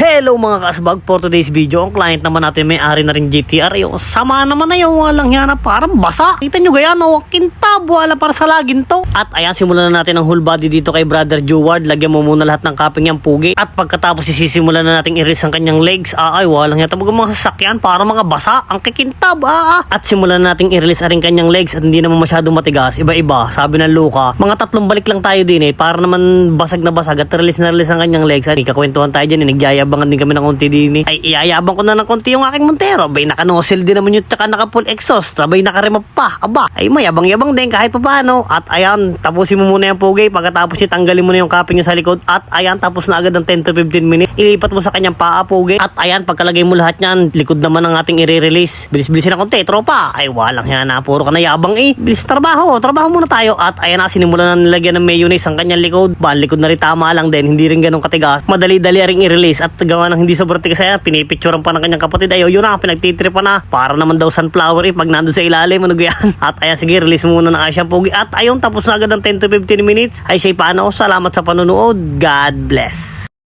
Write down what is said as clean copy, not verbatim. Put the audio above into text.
Hello mga kasbag, for today's video, ang client naman natin may-ari na rin GTR. Yung sama naman na yung walang yan na parang basa. Kita nyo gaya, no? Kintab, wala para sa lagin to. At ayan, simulan na natin ang whole body dito kay Brother Jeward. Lagyan mo muna lahat ng cupping yung pugi. At pagkatapos isisimulan na natin i-release ang kanyang legs. Ay, walang yan. Tabag mga sasakyan, para mga basa. Ang kikintab, At simulan na natin i-release rin kanyang legs. At hindi naman masyadong matigas. Iba-iba, sabi ng Luka. Mga 3 balik lang tayo din para naman basag na basag. At release na release ang kanyang legs. Ay, kakwentuhan tayo dyan. Nagyayabangan din kami ng konti din. Ay, iyayabang ko na ng konti yung aking Montero. Abay, naka-nozzle din naman yun. Tsaka naka-full exhaust. Abay, naka-remap pa. Aba, ay mayabang-yabang din kahit pa paano. At ayan, tapusin mo muna yung pugay. Pagkatapos tanggalin mo na yung cupping niya sa likod. At ayan, tapos na agad ng 10 to 15 minutes. Ilipat mo sa kanyang paa, pugay. At ayan, pagkalagay mo lahat yan, likod naman ang ating i-release. Bilis-bilisin na konti, tropa. Ay, walang yan na. Puro ka na yabang Bilis trabaho. Trabaho muna tayo. At ayan na, sinimulan na nilagyan ng mayonnaise ang kanyang likod. Ba, likod na rin tama lang din. Hindi rin ganun katigas. Madali-dali ring i-release. At gawa ng hindi sobrang tigas, pinipicturean pa ng kanyang kapatid. Ayaw, yun na, pinagtitrip pa na. Para naman daw sunflower pag nandun sa ilalim. Ano yan? At ayan, sige, release muna ng asyang pugi. At ayun, tapos na agad ng 10 to 15 minutes. Ay, say paano. Salamat sa panonood. God bless.